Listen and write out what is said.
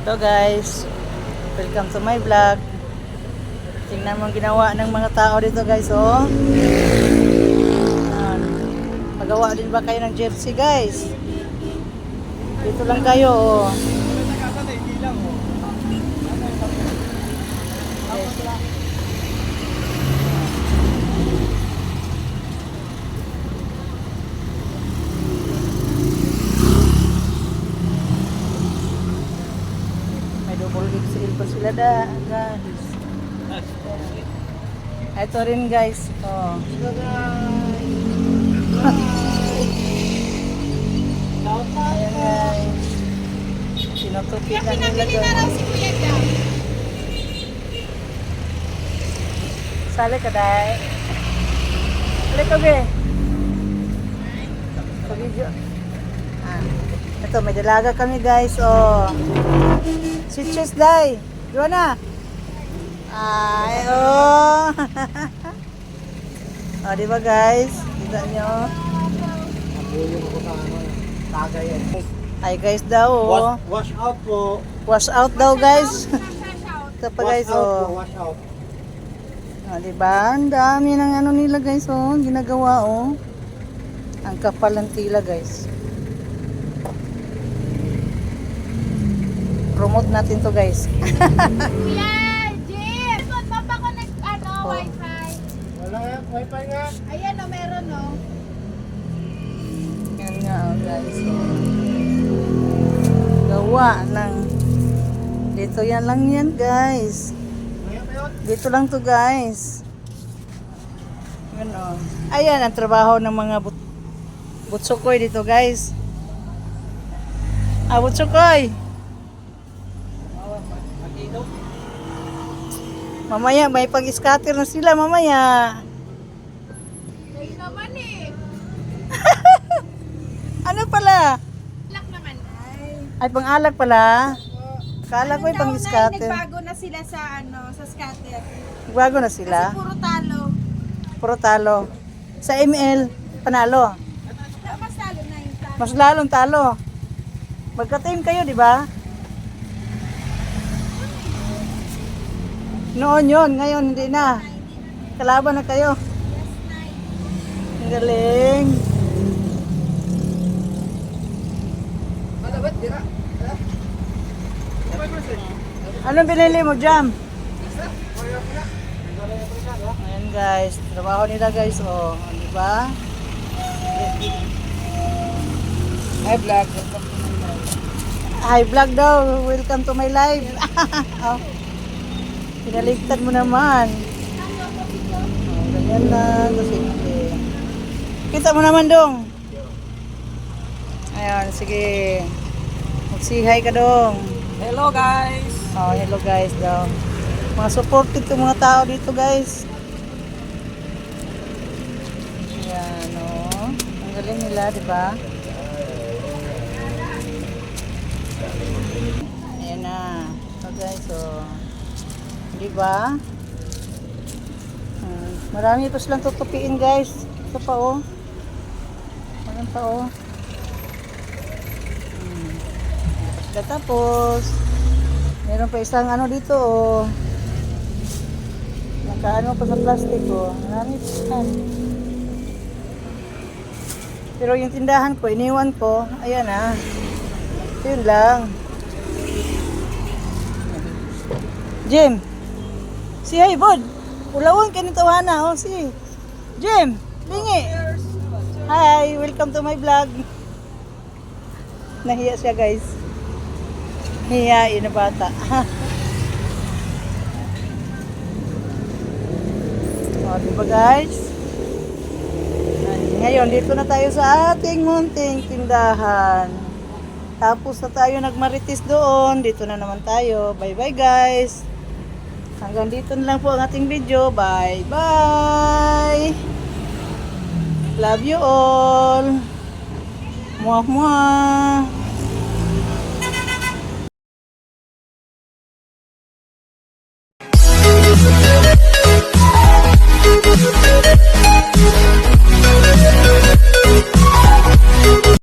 Hello guys, welcome to my vlog. Tingnan mo ang ginawa ng mga tao dito guys, oh. Yan. Magawa din ba kayo ng jersey guys? Dito lang kayo, oh. Double XL pa sila guys. Ito rin guys. Oh. Ayan guys. Sinutupi na nila guys. Sali ka day. Sali ka be. Sa video. Ito may dalaga kami guys. Oh. Si Chis Day. Diba na? Ay, oh. Oh, diba guys? Kita nyo? Ay guys daw, oh. Wash out po. Wash out daw guys. Ito pa guys, oh. Wash out. Oh, diba? Ang dami ng ano nila guys, oh. Ginagawa, oh. Ang kapal ng tila guys. Promote natin to guys. Kuya, Jim! Saan pa ba connect wifi? Wala nga, wifi nga. Ayan o, meron o. Yan nga oh, guys. Oh. Gawa ng dito yan lang yan guys. Dito lang to guys. Yan oh. Ayan ang trabaho ng mga butsukoy dito guys. Butsukoy. Mamaya may pag-scatter na sila mamaya. Ay naman eh. Ano pala? Lock naman. Ay pang-alak pala. Kala ko ay pang-scatter. Nagbago na sila sa sa scatter. Bago na sila. Kasi puro talo. Puro talo. Sa ML, panalo. Mas talo na yung talo. Mas lalong talo. Magka-team kayo, di ba? Noon yun, ngayon hindi na. Kalaban na kayo. Ang galing. Anong binili mo, Jam? Ayan guys, trabaho nila guys, oh. Di ba? Hi vlog. Hi vlog daw. Welcome to my live. Oh. Pinaligtad mo naman. Oh, ganyan lang. Sige. Kita mo naman dong. Ayan, sige. Mag-say ka dong. Hello guys. Oh, hello guys daw. Mga supported itong mga tao dito guys. Ayan, oh. Ang galing nila, di ba? Ayan na. So guys, oh. Di ba? Marami pa silang tutupiin guys. Ito pa oh. Ayan pa oh. Tapos meron pa isang ano dito oh. Nakaano pa sa plastic oh. Marami pa yan. Pero yung tindahan ko, iniwan ko. Ayan ah. Yun lang. Jim. Si hey bud, ulawon ka nito hana, oh si Jim, lingi. Hi, welcome to my vlog. Nahiya siya guys. Hiyain na bata. O, diba guys? Ngayon, dito na tayo sa ating munting tindahan. Tapos na tayo nagmarites doon. Dito na naman tayo. Bye bye guys. Hanggang dito na lang po ang ating video. Bye bye. Love you all. Muah muah.